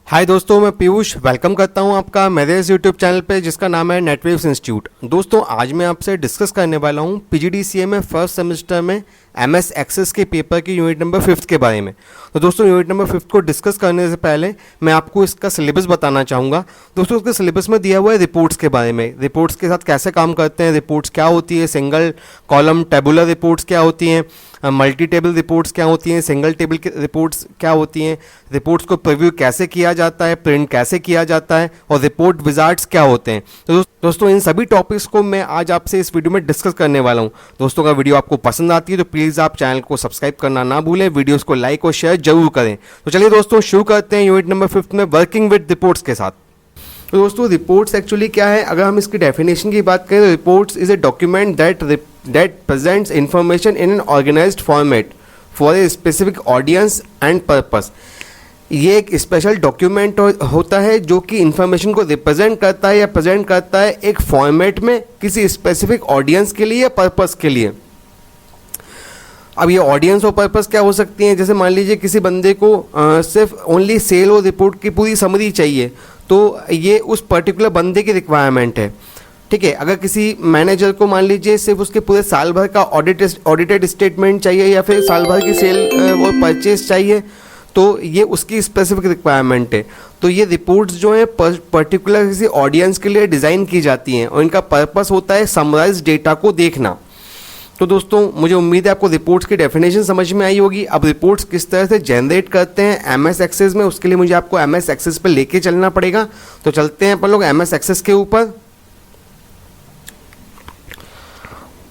हाय दोस्तों, मैं पीयूष वेलकम करता हूं आपका मेरे इस यूट्यूब चैनल पे जिसका नाम है नेटवेव्स इंस्टीट्यूट। दोस्तों आज मैं आपसे डिस्कस करने वाला हूं पीजीडीसीए में फर्स्ट सेमेस्टर में एमएस एक्सेस के पेपर की यूनिट नंबर 5 के बारे में। तो दोस्तों यूनिट नंबर 5 को डिस्कस करने से पहले मैं आपको इसका सिलेबस बताना चाहूँगा। दोस्तों इसके सिलेबस में दिया हुआ है रिपोर्ट्स के बारे में, रिपोर्ट्स के साथ कैसे काम करते हैं, रिपोर्ट्स क्या होती है, सिंगल कॉलम टेबुलर रिपोर्ट्स क्या होती हैं, मल्टी टेबल रिपोर्ट्स क्या होती हैं, सिंगल टेबल की रिपोर्ट्स क्या होती हैं, रिपोर्ट्स को प्रीव्यू कैसे किया जाता है, प्रिंट कैसे किया जाता है और रिपोर्ट विजार्ड्स क्या होते हैं। तो दोस्तों इन सभी टॉपिक्स को मैं आज आपसे इस वीडियो में डिस्कस करने वाला हूं। दोस्तों अगर वीडियो आपको पसंद आती है तो प्लीज़ आप चैनल को सब्सक्राइब करना ना भूलें, वीडियोस को लाइक और शेयर जरूर करें। तो चलिए दोस्तों शुरू करते हैं यूनिट नंबर 5 में वर्किंग विद रिपोर्ट्स के साथ। तो दोस्तों रिपोर्ट्स एक्चुअली क्या है, अगर हम इसकी डेफिनेशन की बात करें तो reports is a document that presents information in an organized format for a specific audience and purpose. ये एक स्पेशल डॉक्यूमेंट होता है जो कि इंफॉर्मेशन को रिप्रेजेंट करता है या प्रेजेंट करता है एक फॉर्मेट में किसी स्पेसिफिक ऑडियंस के लिए या पर्पस के लिए। अब ये ऑडियंस और पर्पस क्या हो सकती हैं, जैसे मान लीजिए किसी बंदे को सिर्फ ओनली सेल और रिपोर्ट की पूरी समरी चाहिए तो ये उस पर्टिकुलर बंदे की रिक्वायरमेंट है। ठीक है, अगर किसी मैनेजर को मान लीजिए सिर्फ उसके पूरे साल भर का ऑडिटेड स्टेटमेंट चाहिए या फिर साल भर की सेल और परचेज चाहिए तो ये उसकी स्पेसिफिक रिक्वायरमेंट है। तो ये रिपोर्ट्स जो है पर्टिकुलर किसी ऑडियंस के लिए डिज़ाइन की जाती हैं और इनका पर्पस होता है समराइज डेटा को देखना। तो दोस्तों मुझे उम्मीद है आपको रिपोर्ट्स की डेफिनेशन समझ में आई होगी। अब रिपोर्ट्स किस तरह से जनरेट करते हैं एमएस एक्सेस में, उसके लिए मुझे आपको एमएस एक्सेस पे लेके चलना पड़ेगा। तो चलते हैं अपन लोग एमएस एक्सेस के ऊपर।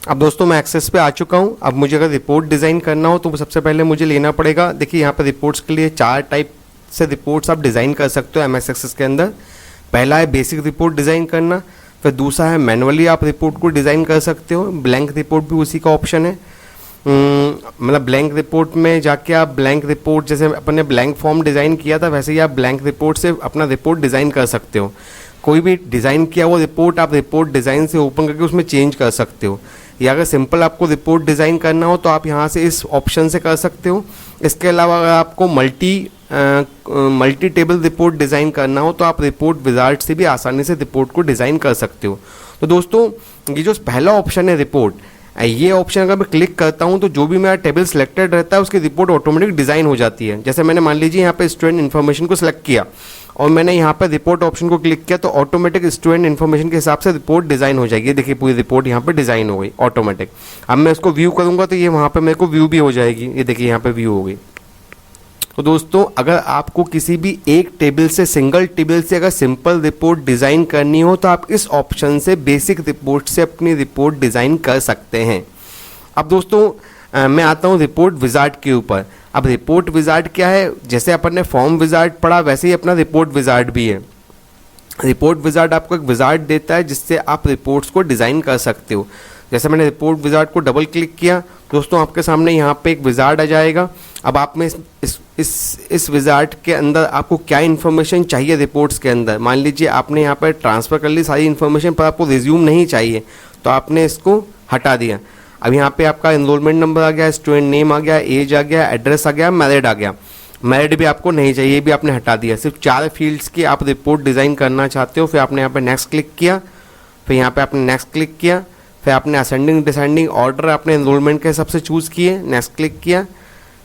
अब दोस्तों मैं एक्सेस पे आ चुका हूँ। अब मुझे अगर रिपोर्ट डिज़ाइन करना हो तो सबसे पहले मुझे लेना पड़ेगा, देखिए यहाँ पर रिपोर्ट्स के लिए 4 टाइप से रिपोर्ट्स आप डिज़ाइन कर सकते हो एमएस एक्सेस के अंदर। पहला है बेसिक रिपोर्ट डिज़ाइन करना, फिर दूसरा है मैनुअली आप रिपोर्ट को डिज़ाइन कर सकते हो, ब्लैंक रिपोर्ट भी उसी का ऑप्शन है। मतलब ब्लैंक रिपोर्ट में जाके आप ब्लैंक रिपोर्ट जैसे अपन ने ब्लैंक फॉर्म डिज़ाइन किया था वैसे ही आप ब्लैंक रिपोर्ट से अपना रिपोर्ट डिज़ाइन कर सकते हो। कोई भी डिज़ाइन किया हुआ रिपोर्ट आप रिपोर्ट डिज़ाइन से ओपन करके उसमें चेंज कर सकते हो, या अगर सिंपल आपको रिपोर्ट डिज़ाइन करना हो तो आप यहाँ से इस ऑप्शन से कर सकते हो। इसके अलावा अगर आपको मल्टी टेबल रिपोर्ट डिज़ाइन करना हो तो आप रिपोर्ट विजार्ड से भी आसानी से रिपोर्ट को डिज़ाइन कर सकते हो। तो दोस्तों ये जो पहला ऑप्शन है रिपोर्ट, ये ऑप्शन अगर मैं क्लिक करता हूँ तो जो भी मेरा टेबल सिलेक्टेड रहता है उसकी रिपोर्ट ऑटोमेटिक डिज़ाइन हो जाती है। जैसे मैंने मान लीजिए यहाँ पे स्टूडेंट इन्फॉर्मेशन को सिलेक्ट किया और मैंने यहाँ पर रिपोर्ट ऑप्शन को क्लिक किया तो ऑटोमेटिक स्टूडेंट इन्फॉर्मेशन के हिसाब से रिपोर्ट डिज़ाइन हो जाएगी। देखिए पूरी रिपोर्ट यहाँ पर डिज़ाइन हो गई ऑटोमेटिक। अब मैं इसको व्यू करूँगा तो ये वहाँ पर मेरे को व्यू भी हो जाएगी, ये देखिए यहाँ पर व्यू हो गई। तो दोस्तों अगर आपको किसी भी एक टेबल से सिंगल टेबल से अगर सिंपल रिपोर्ट डिज़ाइन करनी हो तो आप इस ऑप्शन से बेसिक रिपोर्ट से अपनी रिपोर्ट डिज़ाइन कर सकते हैं। अब दोस्तों मैं आता हूँ रिपोर्ट विजार्ड के ऊपर। अब रिपोर्ट विजार्ड क्या है, जैसे अपन ने फॉर्म विजार्ड पढ़ा वैसे ही अपना रिपोर्ट विजार्ड भी है। रिपोर्ट विजार्ड आपको एक विजार्ड देता है जिससे आप रिपोर्ट्स को डिज़ाइन कर सकते हो। जैसे मैंने रिपोर्ट विजार्ड को डबल क्लिक किया दोस्तों आपके सामने यहाँ पे एक विजार्ड आ जाएगा। अब आप में इस विजार्ड के अंदर आपको क्या इन्फॉर्मेशन चाहिए रिपोर्ट्स के अंदर, मान लीजिए आपने यहाँ पर ट्रांसफ़र कर ली सारी इन्फॉर्मेशन पर आपको रिज्यूम नहीं चाहिए तो आपने इसको हटा दिया। अब यहाँ पे आपका एनरोलमेंट नंबर आ गया, स्टूडेंट नेम आ गया, एज आ गया, एड्रेस आ गया, मैरिड आ गया। मैरिड भी आपको नहीं चाहिए, ये भी आपने हटा दिया। सिर्फ 4 फील्ड्स की आप रिपोर्ट डिज़ाइन करना चाहते हो। फिर आपने यहाँ पे नेक्स्ट क्लिक किया, फिर यहाँ पे आपने नेक्स्ट क्लिक किया, फिर आपने असेंडिंग डिसेंडिंग ऑर्डर आपने एनरोलमेंट के हिसाब से चूज़ किए, नेक्स्ट क्लिक किया।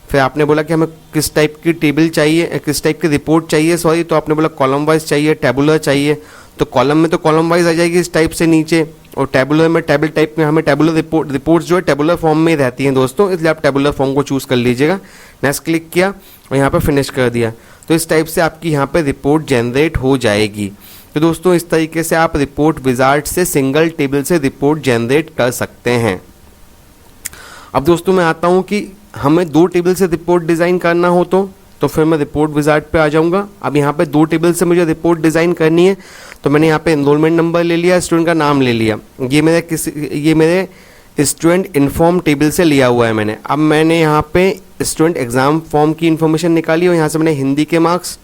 फिर आपने बोला कि हमें किस टाइप की टेबल चाहिए, किस टाइप की रिपोर्ट चाहिए सॉरी, तो आपने बोला कॉलम वाइज चाहिए, टेबुलर चाहिए। तो कॉलम में तो कॉलम वाइज आ जाएगी इस टाइप से नीचे, और टेबुलर में टेबल टाइप में हमें टेबुलर रिपोर्ट्स जो है टेबुलर फॉर्म में ही रहती हैं दोस्तों, इसलिए आप टेबुलर फॉर्म को चूज़ कर लीजिएगा। नेक्स्ट क्लिक किया और यहाँ पर फिनिश कर दिया। तो इस टाइप से आपकी यहाँ पर रिपोर्ट जनरेट हो जाएगी। तो दोस्तों इस तरीके से आप रिपोर्ट विजार्ड से सिंगल टेबल से रिपोर्ट जनरेट कर सकते हैं। अब दोस्तों मैं आता हूँ कि हमें 2 टेबल से रिपोर्ट डिज़ाइन करना हो तो फिर मैं रिपोर्ट विजार्ड पे आ जाऊँगा। अब यहाँ पे 2 टेबल से मुझे रिपोर्ट डिज़ाइन करनी है तो मैंने यहाँ पे एनरोलमेंट नंबर ले लिया, स्टूडेंट का नाम ले लिया। ये मेरे स्टूडेंट इन्फॉर्म टेबल से लिया हुआ है मैंने। अब मैंने यहाँ पे स्टूडेंट एग्ज़ाम फॉर्म की इन्फॉर्मेशन निकाली और यहाँ से मैंने हिंदी के मार्क्स,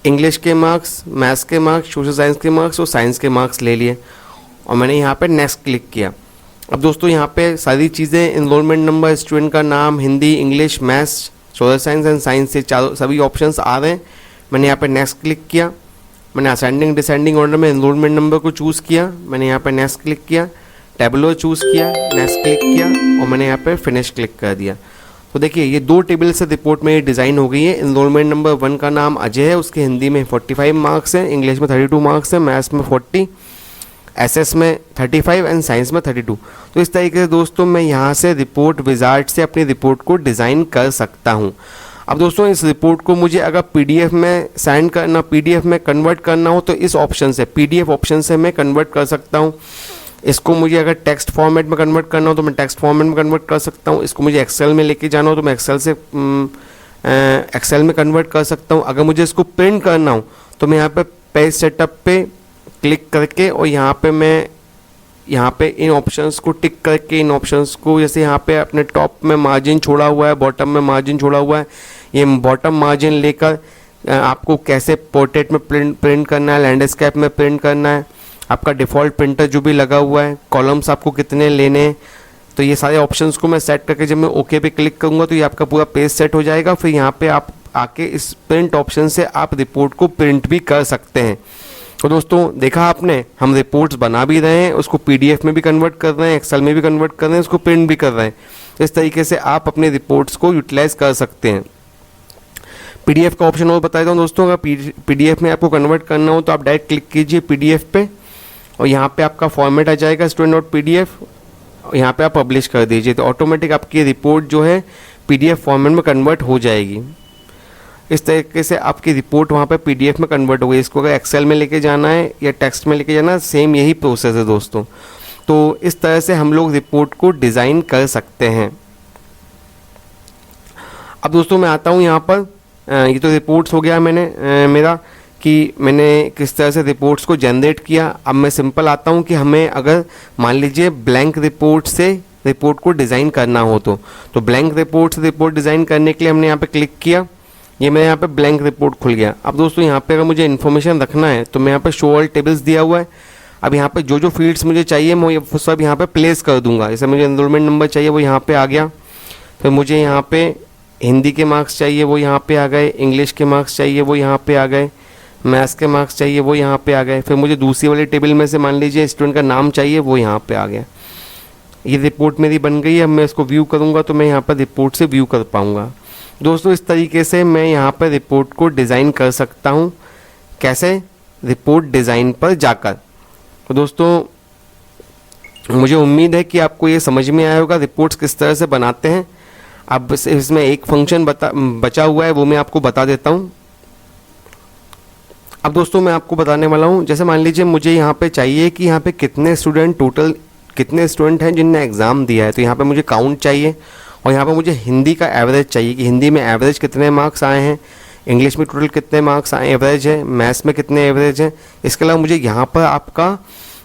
इंग्लिश के मार्क्स, मैथ्स के मार्क्स, सोशल साइंस के मार्क्स और साइंस के मार्क्स ले लिए और मैंने यहाँ पे नेक्स्ट क्लिक किया। अब दोस्तों यहाँ पे सारी चीज़ें एनरोलमेंट नंबर, स्टूडेंट का नाम, Hindi, English, maths, social science and science से सभी ऑप्शंस आ रहे हैं। मैंने यहाँ पे नेक्स्ट क्लिक किया, मैंने असेंडिंग डिसेंडिंग ऑर्डर में एनरोलमेंट नंबर को चूज़ किया, मैंने यहाँ पे नेक्स्ट क्लिक किया, टेबलो चूज़ किया, नेक्स्ट क्लिक किया और मैंने यहाँ पे फिनिश क्लिक कर दिया। तो देखिए ये 2 टेबल से रिपोर्ट में डिज़ाइन हो गई है। एनरोलमेंट नंबर 1 का नाम अजय है, उसके हिंदी में 45 मार्क्स हैं, इंग्लिश में 32 मार्क्स हैं, मैथ्स में 40, एसएस में 35 एंड साइंस में 32। तो इस तरीके से दोस्तों मैं यहाँ से रिपोर्ट विजार्ड से अपनी रिपोर्ट को डिज़ाइन कर सकता हूँ। अब दोस्तों इस रिपोर्ट को मुझे अगर पीडीएफ में सेंड करना, पीडीएफ में कन्वर्ट करना हो तो इस ऑप्शन से, पीडीएफ ऑप्शन से मैं कन्वर्ट कर सकता हूँ। इसको मुझे अगर टेक्स्ट फॉर्मेट में कन्वर्ट करना हो तो मैं टेक्स्ट फॉर्मेट में कन्वर्ट कर सकता हूँ। इसको मुझे एक्सेल में लेके जाना हो तो मैं एक्सेल से एक्सेल में कन्वर्ट कर सकता हूँ। अगर मुझे इसको प्रिंट करना हो तो मैं यहाँ पे पेज सेटअप पे क्लिक करके और यहाँ पे मैं यहाँ पे इन ऑप्शंस को टिक करके इन ऑप्शंस को, जैसे यहाँ पे अपने टॉप में मार्जिन छोड़ा हुआ है, बॉटम में मार्जिन छोड़ा हुआ है, ये बॉटम मार्जिन लेकर आपको कैसे पोर्ट्रेट में प्रिंट करना है, लैंडस्केप में प्रिंट करना है, आपका डिफ़ॉल्ट प्रिंटर जो भी लगा हुआ है, कॉलम्स आपको कितने लेने हैं, तो ये सारे ऑप्शंस को मैं सेट करके जब मैं ओके पे क्लिक करूँगा तो ये आपका पूरा पेज सेट हो जाएगा। फिर यहाँ पे आप आके इस प्रिंट ऑप्शन से आप रिपोर्ट को प्रिंट भी कर सकते हैं। तो दोस्तों देखा आपने, हम रिपोर्ट्स बना भी रहे हैं, उसको पीडीएफ में भी कन्वर्ट कर रहे हैं, एक्सेल में भी कन्वर्ट कर रहे हैं, उसको प्रिंट भी कर रहे हैं। इस तरीके से आप अपने रिपोर्ट्स को यूटिलाइज कर सकते हैं। पीडीएफ का ऑप्शन और बता देता हूँ दोस्तों, अगर पीडीएफ में आपको कन्वर्ट करना हो तो आप डायरेक्ट क्लिक कीजिए पीडीएफ पे और यहाँ पे आपका फॉर्मेट आ जाएगा student.pdf, यहाँ पे आप पब्लिश कर दीजिए तो ऑटोमेटिक आपकी रिपोर्ट जो है पीडीएफ फॉर्मेट में कन्वर्ट हो जाएगी। इस तरीके से आपकी रिपोर्ट वहाँ पे पीडीएफ में कन्वर्ट हो गई। इसको अगर एक्सेल में लेके जाना है या टेक्स्ट में लेके जाना है, सेम यही प्रोसेस है दोस्तों। तो इस तरह से हम लोग रिपोर्ट को डिज़ाइन कर सकते हैं। अब दोस्तों मैं आता हूँ यहाँ पर, ये तो रिपोर्ट्स हो गया मेरा कि मैंने किस तरह से रिपोर्ट्स को जनरेट किया। अब मैं सिंपल आता हूँ कि हमें अगर मान लीजिए ब्लैंक रिपोर्ट से रिपोर्ट को डिज़ाइन करना हो तो ब्लैंक रिपोर्ट से रिपोर्ट डिज़ाइन करने के लिए हमने यहाँ पे क्लिक किया, ये मेरे यहाँ पे ब्लैंक रिपोर्ट खुल गया। अब दोस्तों यहाँ पे अगर मुझे इन्फॉर्मेशन रखना है तो मैं यहाँ पे शो ऑल टेबल्स दिया हुआ है। अब यहाँ पे जो फील्ड्स मुझे चाहिए मैं वो सब यहाँ पे प्लेस कर दूंगा। जैसे मुझे एनरोलमेंट नंबर चाहिए वो यहाँ पे आ गया, फिर मुझे यहाँ पे हिंदी के मार्क्स चाहिए वो यहाँ पे आ गए, इंग्लिश के मार्क्स चाहिए वो यहाँ पे आ गए, मैथ्स के मार्क्स चाहिए वो यहाँ पे आ गए, फिर मुझे दूसरी वाली टेबल में से मान लीजिए स्टूडेंट का नाम चाहिए वो यहाँ पे आ गया। ये रिपोर्ट मेरी बन गई है। अब मैं इसको व्यू करूँगा तो मैं यहाँ पर रिपोर्ट से व्यू कर पाऊँगा। दोस्तों इस तरीके से मैं यहाँ पर रिपोर्ट को डिज़ाइन कर सकता हूँ। कैसे? रिपोर्ट डिज़ाइन पर जाकर। तो दोस्तों मुझे उम्मीद है कि आपको ये समझ में आया होगा रिपोर्ट्स किस तरह से बनाते हैं। अब इसमें एक फंक्शन बचा हुआ है वो मैं आपको बता देता हूँ। अब दोस्तों मैं आपको बताने वाला हूँ, जैसे मान लीजिए मुझे यहाँ पे चाहिए कि यहाँ पे कितने स्टूडेंट हैं जिनने एग्ज़ाम दिया है, तो यहाँ पे मुझे काउंट चाहिए और यहाँ पे मुझे हिंदी का एवरेज चाहिए कि हिंदी में एवरेज कितने मार्क्स आए हैं, इंग्लिश में टोटल कितने मार्क्स आए एवरेज है, मैथ्स में कितने एवरेज हैं। इसके अलावा मुझे यहाँ पर आपका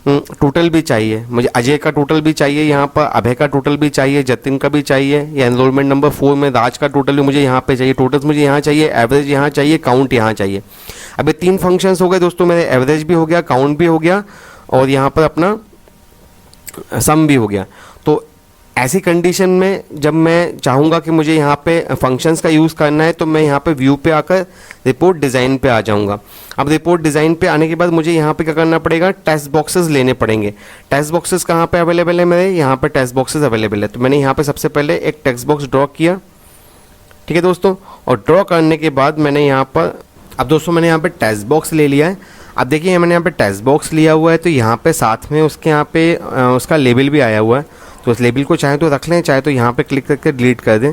टोटल भी चाहिए, मुझे अजय का टोटल भी चाहिए, यहाँ पर अभय का टोटल भी चाहिए, जतिन का भी चाहिए, या एनरोलमेंट नंबर 4 में राज का टोटल भी मुझे यहाँ पे चाहिए। टोटल्स मुझे यहाँ चाहिए, एवरेज यहाँ चाहिए, काउंट यहाँ चाहिए। अब ये 3 फंक्शंस हो गए दोस्तों मेरे, एवरेज भी हो गया, काउंट भी हो गया और यहाँ पर अपना सम भी हो गया। तो ऐसी कंडीशन में जब मैं चाहूँगा कि मुझे यहाँ पे फंक्शंस का यूज़ करना है तो मैं यहाँ पे व्यू पे आकर रिपोर्ट डिज़ाइन पे आ जाऊँगा। अब रिपोर्ट डिज़ाइन पे आने के बाद मुझे यहाँ पे क्या करना पड़ेगा, टेक्स्ट बॉक्सेस लेने पड़ेंगे। टेक्स्ट बॉक्सेस कहाँ पे अवेलेबल है मेरे, यहाँ पर टेक्स्ट बॉक्सेस अवेलेबल है। तो मैंने यहाँ पे सबसे पहले एक टेक्स्ट बॉक्स ड्रॉ किया, ठीक है दोस्तों। और ड्रॉ करने के बाद मैंने यहाँ पर, अब दोस्तों मैंने यहाँ पर टेक्स्ट बॉक्स ले लिया है। अब देखिए मैंने यहाँ पे टेक्स्ट बॉक्स लिया हुआ है तो यहाँ पे साथ में उसके यहाँ पे उसका लेबल भी आया हुआ है। तो उस लेबल को चाहे तो रख लें, चाहे तो यहाँ पे क्लिक करके डिलीट कर दें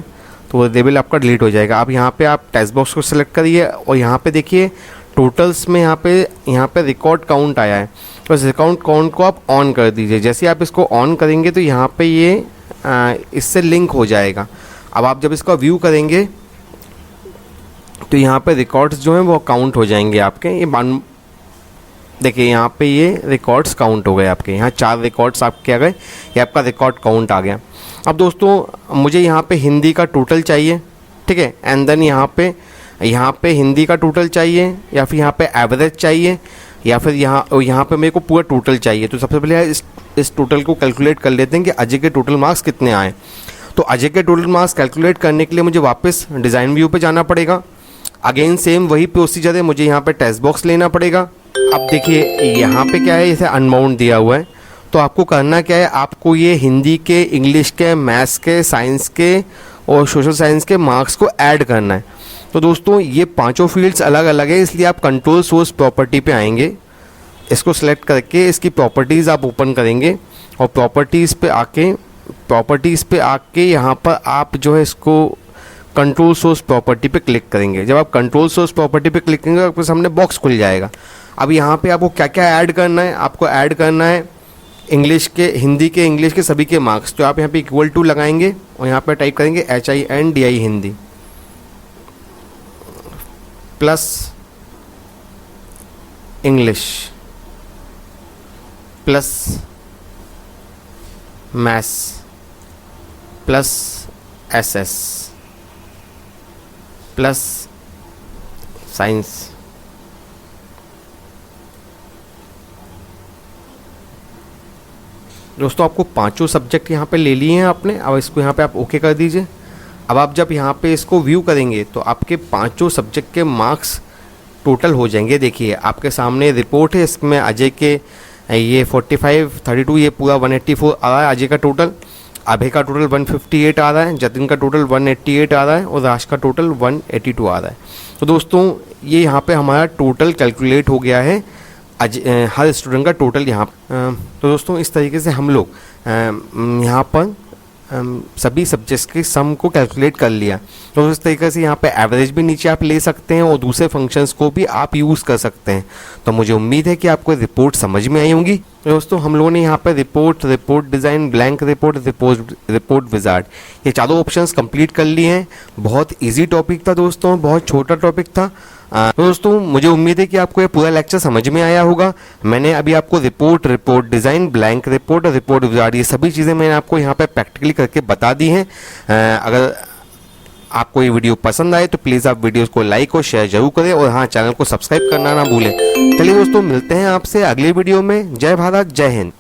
तो वो लेबल आपका डिलीट हो जाएगा। अब यहाँ पे आप टेक्स्ट बॉक्स को सिलेक्ट करिए और यहाँ पे देखिए टोटल्स में यहाँ पे रिकॉर्ड काउंट आया है, तो इस रिकॉर्ड काउंट को आप ऑन कर दीजिए। जैसे आप इसको ऑन करेंगे तो यहाँ पे ये इससे लिंक हो जाएगा। अब आप जब इसका व्यू करेंगे तो यहाँ पे रिकॉर्ड्स जो हैं वो काउंट हो जाएंगे आपके। ये देखिए यहाँ पे ये रिकॉर्ड्स काउंट हो गए आपके, यहाँ 4 रिकॉर्ड्स आपके आ गए, ये आपका रिकॉर्ड काउंट आ गया। अब दोस्तों मुझे यहाँ पे हिंदी का टोटल चाहिए, ठीक है, एंड देन यहाँ पे हिंदी का टोटल चाहिए या फिर यहाँ पे एवरेज चाहिए या फिर यहाँ पे मेरे को पूरा टोटल चाहिए। तो सबसे पहले इस टोटल को कैलकुलेट कर लेते हैं कि अजय के टोटल मार्क्स कितने आए। तो अजय के टोटल मार्क्स कैलकुलेट करने के लिए मुझे वापस डिज़ाइन व्यू पे जाना पड़ेगा। अगेन सेम वही प्रोसीजर है, मुझे यहाँ पे टेक्स्ट बॉक्स लेना पड़ेगा। अब देखिए यहाँ पे क्या है, जैसे अनबाउंड दिया हुआ है, तो आपको करना क्या है, आपको ये हिंदी के, इंग्लिश के, मैथ्स के, साइंस के और सोशल साइंस के मार्क्स को ऐड करना है। तो दोस्तों ये पांचों फील्ड्स अलग अलग है, इसलिए आप कंट्रोल सोर्स प्रॉपर्टी पे आएंगे, इसको सेलेक्ट करके इसकी प्रॉपर्टीज़ आप ओपन करेंगे और प्रॉपर्टीज़ पे आके यहाँ पर आप जो है इसको कंट्रोल सोर्स प्रॉपर्टी पे क्लिक करेंगे। जब आप कंट्रोल सोर्स प्रॉपर्टी पे क्लिक करेंगे आपके सामने बॉक्स खुल जाएगा। अब यहाँ पे आपको क्या क्या ऐड करना है, आपको ऐड करना है इंग्लिश के, हिंदी के, इंग्लिश के सभी के मार्क्स। तो आप यहाँ पे इक्वल टू लगाएंगे और यहाँ पे टाइप करेंगे HINDI Hindi plus English plus maths plus SS plus science दोस्तों आपको पांचों सब्जेक्ट यहाँ पे ले लिए हैं आपने। अब इसको यहाँ पे आप ओके कर दीजिए। अब आप जब यहाँ पे इसको व्यू करेंगे तो आपके पांचों सब्जेक्ट के मार्क्स टोटल हो जाएंगे। देखिए आपके सामने रिपोर्ट है, इसमें अजय के ये 45, 32 ये पूरा 184 आ रहा है अजय का टोटल, अभय का टोटल 158 आ रहा है, जतिन का टोटल 188 आ रहा है और राज का टोटल 182 आ रहा है। तो दोस्तों ये यहाँ पे हमारा टोटल कैलकुलेट हो गया है, हर स्टूडेंट का टोटल यहाँ। तो दोस्तों इस तरीके से हम लोग यहाँ पर सभी सब्जेक्ट्स के सम को कैलकुलेट कर लिया। तो इस तरीके से यहाँ पे एवरेज भी नीचे आप ले सकते हैं और दूसरे फंक्शंस को भी आप यूज़ कर सकते हैं। तो मुझे उम्मीद है कि आपको रिपोर्ट समझ में आई होंगी। तो दोस्तों हम लोगों ने यहाँ पे report design, blank report wizard, ये चारों ऑप्शंस कंप्लीट कर लिए हैं। बहुत ईजी टॉपिक था दोस्तों, बहुत छोटा टॉपिक था। तो दोस्तों मुझे उम्मीद है कि आपको ये पूरा लेक्चर समझ में आया होगा। मैंने अभी आपको रिपोर्ट डिज़ाइन, ब्लैंक रिपोर्ट और रिपोर्ट विजार्ड, ये सभी चीज़ें मैंने आपको यहाँ पे प्रैक्टिकली करके बता दी हैं। अगर आपको ये वीडियो पसंद आए तो प्लीज़ आप वीडियोस को लाइक और शेयर जरूर करें और हाँ, चैनल को सब्सक्राइब करना ना भूलें। चलिए दोस्तों मिलते हैं आपसे अगले वीडियो में। जय भारत, जय हिंद।